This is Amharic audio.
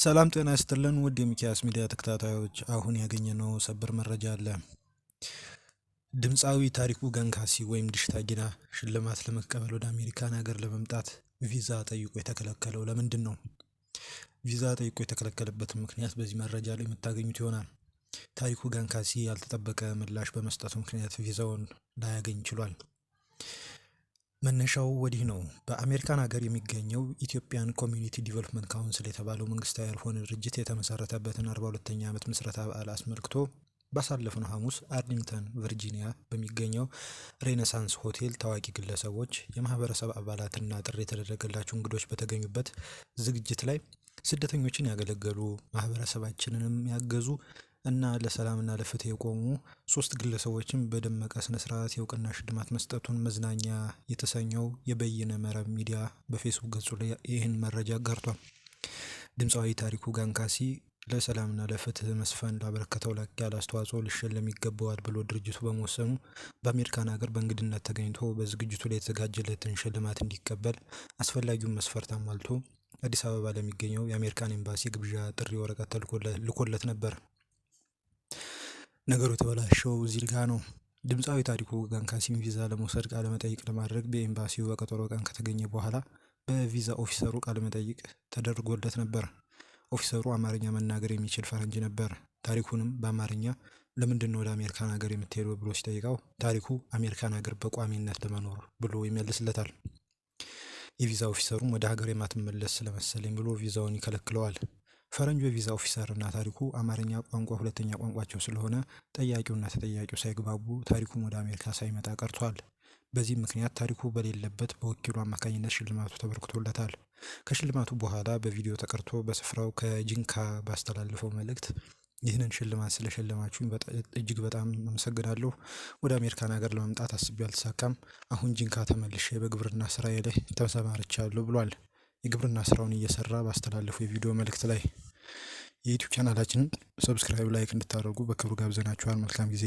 ሰላም ጤና ይስጥልን ውድ የሚኪያስ ሚዲያ ተከታታዮች፣ አሁን ያገኘነው ሰበር መረጃ አለ። ድምፃዊ ታሪኩ ገንካሲ ወይም ዲሽታ ጊና ሽልማት ለመቀበል ወደ አሜሪካን ሀገር ለመምጣት ቪዛ ጠይቆ የተከለከለው ለምንድን ነው? ቪዛ ጠይቆ የተከለከለበትን ምክንያት በዚህ መረጃ ላይ የምታገኙት ይሆናል። ታሪኩ ገንካሲ ያልተጠበቀ ምላሽ በመስጠቱ ምክንያት ቪዛውን ላያገኝ ችሏል። መነሻው ወዲህ ነው። በአሜሪካን ሀገር የሚገኘው ኢትዮጵያን ኮሚኒቲ ዲቨሎፕመንት ካውንስል የተባለው መንግስታዊ ያልሆነ ድርጅት የተመሰረተበትን 42ኛ ዓመት ምስረታ በዓል አስመልክቶ ባሳለፍነው ሐሙስ አርሊንግተን ቨርጂኒያ በሚገኘው ሬኔሳንስ ሆቴል ታዋቂ ግለሰቦች፣ የማህበረሰብ አባላትና ጥሪ የተደረገላቸው እንግዶች በተገኙበት ዝግጅት ላይ ስደተኞችን ያገለገሉ ማህበረሰባችንንም ያገዙ እና ለሰላምና ለፍትህ የቆሙ 3 ግለሰቦችን በደመቀ ስነ ስርዓት የእውቅና ሽልማት መስጠቱን መዝናኛ የተሰኘው የበይነ መረብ ሚዲያ በፌስቡክ ገጹ ላይ ይህን መረጃ አጋርቷል። ድምፃዊ ታሪኩ ገንካሲ ለሰላምና ለፍትህ መስፈን ላበረከተው ላቅ ያለ አስተዋጽኦ ሊሸለም ይገባዋል ብሎ ድርጅቱ በመወሰኑ በአሜሪካን ሀገር በእንግድነት ተገኝቶ በዝግጅቱ ላይ የተዘጋጀለትን ሽልማት እንዲቀበል አስፈላጊውን መስፈርት አሟልቶ አዲስ አበባ ለሚገኘው የአሜሪካን ኤምባሲ ግብዣ ጥሪ ወረቀት ልኮለት ነበር። ነገሩ የተበላሸው እዚህ ጋ ነው። ድምፃዊ ታሪኩ ገንካሲን ቪዛ ለመውሰድ ቃለ መጠይቅ ለማድረግ በኤምባሲው በቀጠሮ ቀን ከተገኘ በኋላ በቪዛ ኦፊሰሩ ቃለ መጠይቅ ተደርጎለት ነበር። ኦፊሰሩ አማርኛ መናገር የሚችል ፈረንጅ ነበር። ታሪኩንም በአማርኛ ለምንድን ነው ወደ አሜሪካን ሀገር የምትሄደው ብሎ ሲጠይቀው ታሪኩ አሜሪካን ሀገር በቋሚነት ለመኖር ብሎ ይመልስለታል። የቪዛ ኦፊሰሩም ወደ ሀገር የማትመለስ ስለመሰለኝ ብሎ ቪዛውን ይከለክለዋል። ፈረንጁ የቪዛ ኦፊሰርና ታሪኩ አማርኛ ቋንቋ ሁለተኛ ቋንቋቸው ስለሆነ ጠያቂውና ተጠያቂው ሳይግባቡ ታሪኩም ወደ አሜሪካ ሳይመጣ ቀርቷል። በዚህም ምክንያት ታሪኩ በሌለበት በወኪሉ አማካኝነት ሽልማቱ ተበርክቶለታል። ከሽልማቱ በኋላ በቪዲዮ ተቀርቶ በስፍራው ከጂንካ ባስተላለፈው መልእክት ይህንን ሽልማት ስለሸለማችሁኝ እጅግ በጣም አመሰግናለሁ። ወደ አሜሪካን ሀገር ለመምጣት አስቤ አልተሳካም። አሁን ጂንካ ተመልሼ በግብርና ስራዬ ላይ ተሰማርቻለሁ ብሏል። የግብርና ስራውን እየሰራ ባስተላለፈው የቪዲዮ መልእክት ላይ የዩቲዩብ ቻናላችንን ሰብስክራይብ፣ ላይክ እንድታደርጉ በክብሩ ጋብዘናችኋል። መልካም ጊዜ